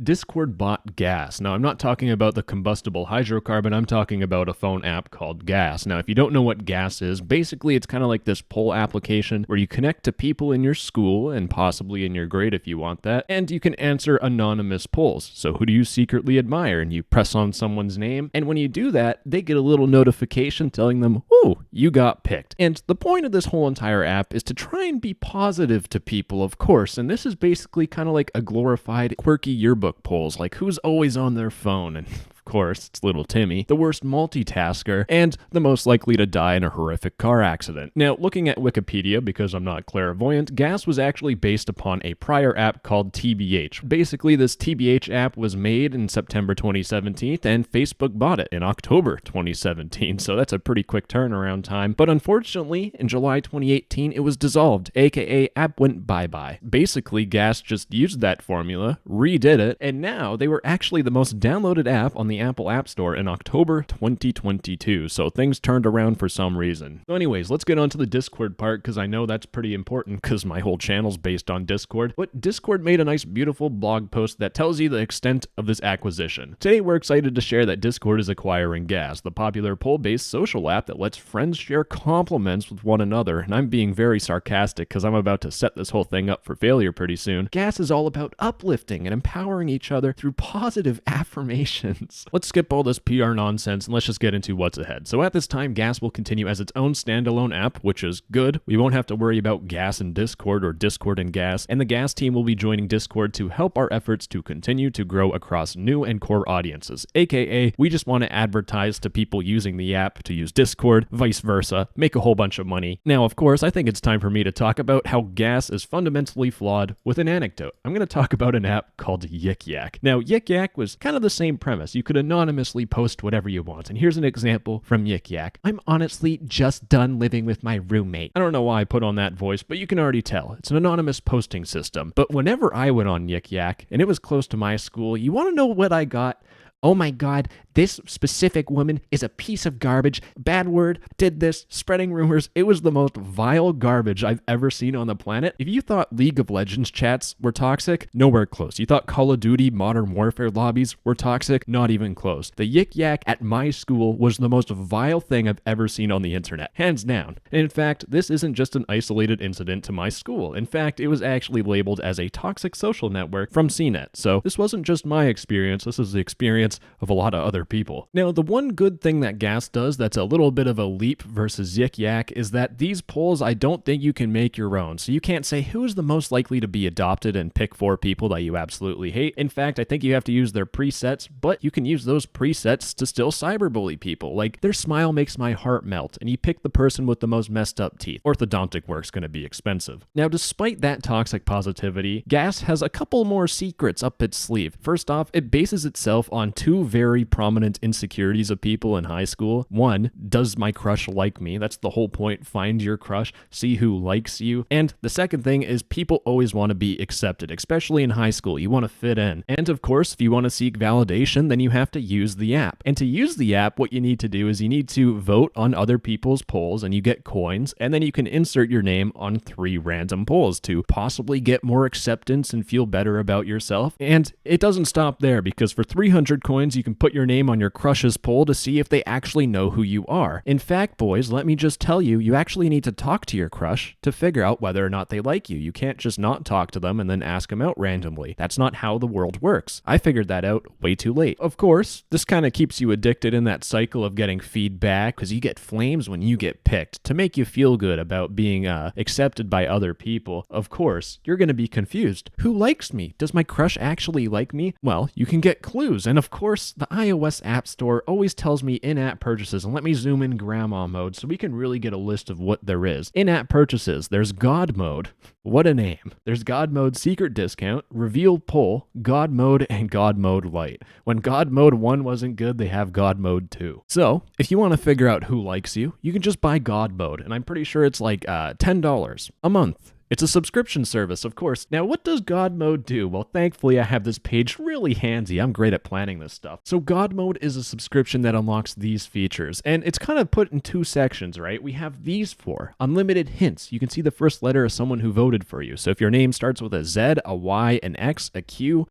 Discord bought Gas. Now, I'm not talking about the combustible hydrocarbon, I'm talking about a phone app called Gas. Now, if you don't know what Gas is, basically it's kind of like this poll application where you connect to people in your school and possibly in your grade if you want that, and you can answer anonymous polls. So who do you secretly admire? And you press on someone's name, and when you do that, they get a little notification telling them, ooh, you got picked. And the point of this whole entire app is to try and be positive to people, of course, and this is basically kind of like a glorified quirky yearbook polls, like who's always on their phone, and of course, it's little Timmy, the worst multitasker, and the most likely to die in a horrific car accident. Now, looking at Wikipedia, because I'm not clairvoyant, Gas was actually based upon a prior app called TBH. Basically, this TBH app was made in September 2017, and Facebook bought it in October 2017, so that's a pretty quick turnaround time. But unfortunately, in July 2018, it was dissolved, aka app went bye-bye. Basically, Gas just used that formula, redid it, and now they were actually the most downloaded app on the Apple App Store in October 2022, so things turned around for some reason. So anyways, let's get on to the Discord part, because I know that's pretty important, because my whole channel's based on Discord. But Discord made a nice, beautiful blog post that tells you the extent of this acquisition. Today, we're excited to share that Discord is acquiring Gas, the popular poll-based social app that lets friends share compliments with one another, and I'm being very sarcastic, because I'm about to set this whole thing up for failure pretty soon. Gas is all about uplifting and empowering each other through positive affirmations. Let's skip all this PR nonsense and let's just get into what's ahead. So at this time, Gas will continue as its own standalone app, which is good. We won't have to worry about Gas and Discord or Discord and Gas, and the Gas team will be joining Discord to help our efforts to continue to grow across new and core audiences, aka we just want to advertise to people using the app to use Discord, vice versa, make a whole bunch of money. Now, of course, I think it's time for me to talk about how Gas is fundamentally flawed with an anecdote. I'm going to talk about an app called Yik Yak. Now, Yik Yak was kind of the same premise. You could anonymously post whatever you want. And here's an example from Yik Yak. I'm honestly just done living with my roommate. I don't know why I put on that voice, but you can already tell. It's an anonymous posting system. But whenever I went on Yik Yak, and it was close to my school, you want to know what I got? Oh my God, this specific woman is a piece of garbage. Bad word, did this, spreading rumors. It was the most vile garbage I've ever seen on the planet. If you thought League of Legends chats were toxic, nowhere close. You thought Call of Duty Modern Warfare lobbies were toxic, not even close. The Yik Yak at my school was the most vile thing I've ever seen on the internet, hands down. And in fact, this isn't just an isolated incident to my school. In fact, it was actually labeled as a toxic social network from CNET. So this wasn't just my experience, this is the experience of a lot of other people. Now, the one good thing that Gas does that's a little bit of a leap versus Yik Yak is that these polls I don't think you can make your own. So you can't say who's the most likely to be adopted and pick 4 people that you absolutely hate. In fact, I think you have to use their presets, but you can use those presets to still cyberbully people. Like, their smile makes my heart melt, and you pick the person with the most messed up teeth. Orthodontic work's gonna be expensive. Now, despite that toxic positivity, Gas has a couple more secrets up its sleeve. First off, it bases itself on 2 very prominent insecurities of people in high school. One, does my crush like me? That's the whole point. Find your crush, see who likes you. And the second thing is people always want to be accepted, especially in high school. You want to fit in. And of course, if you want to seek validation, then you have to use the app. And to use the app, what you need to do is you need to vote on other people's polls and you get coins, and then you can insert your name on 3 random polls to possibly get more acceptance and feel better about yourself. And it doesn't stop there, because for 300 coins, you can put your name on your crush's poll to see if they actually know who you are. In fact, boys, let me just tell you, you actually need to talk to your crush to figure out whether or not they like you. You can't just not talk to them and then ask them out randomly. That's not how the world works. I figured that out way too late. Of course, this kind of keeps you addicted in that cycle of getting feedback, because you get flames when you get picked to make you feel good about being accepted by other people. Of course, you're going to be confused. Who likes me? Does my crush actually like me? Well, you can get clues, and of course, the iOS App Store always tells me in-app purchases, and let me zoom in grandma mode so we can really get a list of what there is. In-app purchases, there's God mode. What a name. There's God mode secret discount, reveal poll, God mode, and God mode light. When God mode 1 wasn't good, they have God mode 2. So, if you want to figure out who likes you, you can just buy God mode, and I'm pretty sure it's like $10 a month. It's a subscription service, of course. Now, what does God Mode do? Well, thankfully, I have this page really handy. I'm great at planning this stuff. So God Mode is a subscription that unlocks these features, and it's kind of put in two sections, right? We have these four. Unlimited hints. You can see the first letter of someone who voted for you. So if your name starts with a Z, a Y, an X, a Q,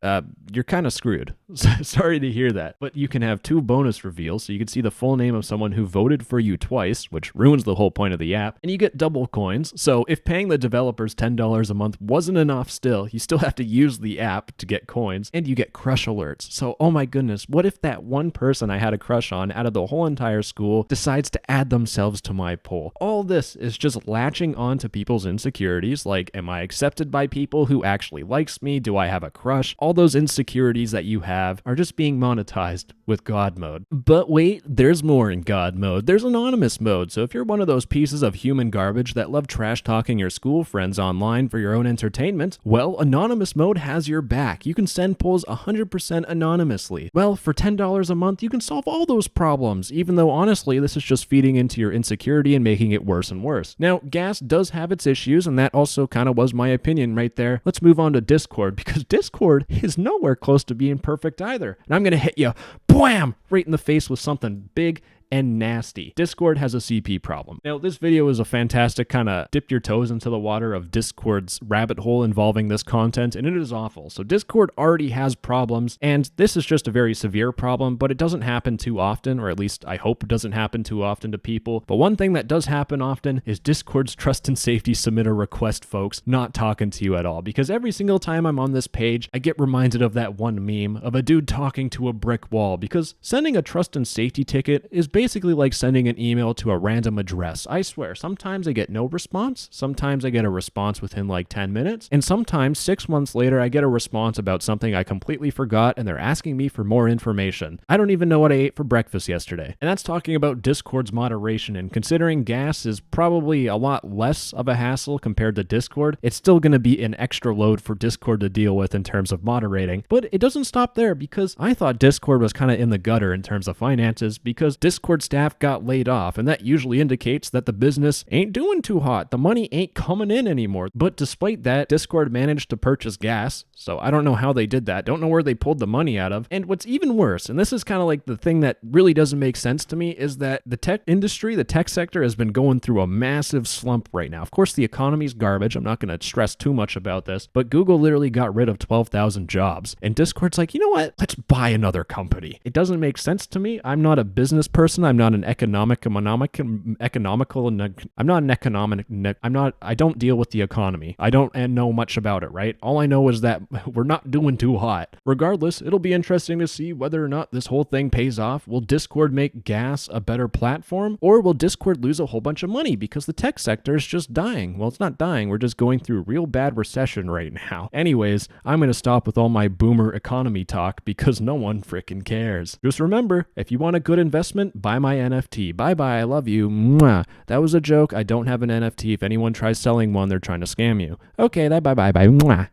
you're kind of screwed. Sorry to hear that. But you can have two bonus reveals, so you can see the full name of someone who voted for you twice, which ruins the whole point of the app, and you get double coins. So if paying the developers $10 a month wasn't enough still, you still have to use the app to get coins, and you get crush alerts. So, oh my goodness, what if that one person I had a crush on out of the whole entire school decides to add themselves to my poll? All this is just latching on to people's insecurities, like, am I accepted by people who actually likes me? Do I have a crush? All those insecurities that you have are just being monetized with God Mode. But wait, there's more in God Mode. There's anonymous mode. So if you're one of those pieces of human garbage that love trash talking your school friends online for your own entertainment, well, anonymous mode has your back. You can send polls 100% anonymously. Well, for $10 a month, you can solve all those problems, even though honestly, this is just feeding into your insecurity and making it worse and worse. Now, gas does have its issues, and that also kind of was my opinion right there. Let's move on to Discord, because Discord is nowhere close to being perfect either. And I'm going to hit you, bwam, right in the face with something big and nasty. Discord has a CP problem. Now, this video is a fantastic kind of dip your toes into the water of Discord's rabbit hole involving this content, and it is awful. So Discord already has problems, and this is just a very severe problem, but it doesn't happen too often, or at least I hope it doesn't happen too often to people. But one thing that does happen often is Discord's trust and safety submitter request folks not talking to you at all, because every single time I'm on this page, I get reminded of that one meme of a dude talking to a brick wall, because sending a trust and safety ticket is basically like sending an email to a random address. I swear, sometimes I get no response, sometimes I get a response within like 10 minutes, and sometimes 6 months later I get a response about something I completely forgot and they're asking me for more information. I don't even know what I ate for breakfast yesterday. And that's talking about Discord's moderation, and considering gas is probably a lot less of a hassle compared to Discord, it's still going to be an extra load for Discord to deal with in terms of moderating. But it doesn't stop there, because I thought Discord was kind of in the gutter in terms of finances, because Discord staff got laid off, and that usually indicates that the business ain't doing too hot. The money ain't coming in anymore. But despite that, Discord managed to purchase gas, so I don't know how they did that. Don't know where they pulled the money out of. And what's even worse, and this is kind of like the thing that really doesn't make sense to me, is that the tech industry, the tech sector, has been going through a massive slump right now. Of course, the economy's garbage. I'm not going to stress too much about this, but Google literally got rid of 12,000 jobs, and Discord's like, you know what? Let's buy another company. It doesn't make sense to me. I'm not a business person. I'm not an I don't deal with the economy. I don't know much about it, right? All I know is that we're not doing too hot. Regardless, it'll be interesting to see whether or not this whole thing pays off. Will Discord make gas a better platform, or will Discord lose a whole bunch of money because the tech sector is just dying? Well, it's not dying. We're just going through real bad recession right now. Anyways, I'm going to stop with all my boomer economy talk because no one freaking cares. Just remember, if you want a good investment, buy my NFT. Bye-bye, I love you. Mwah. That was a joke. I don't have an NFT. If anyone tries selling one, they're trying to scam you. Okay, bye-bye. Mwah.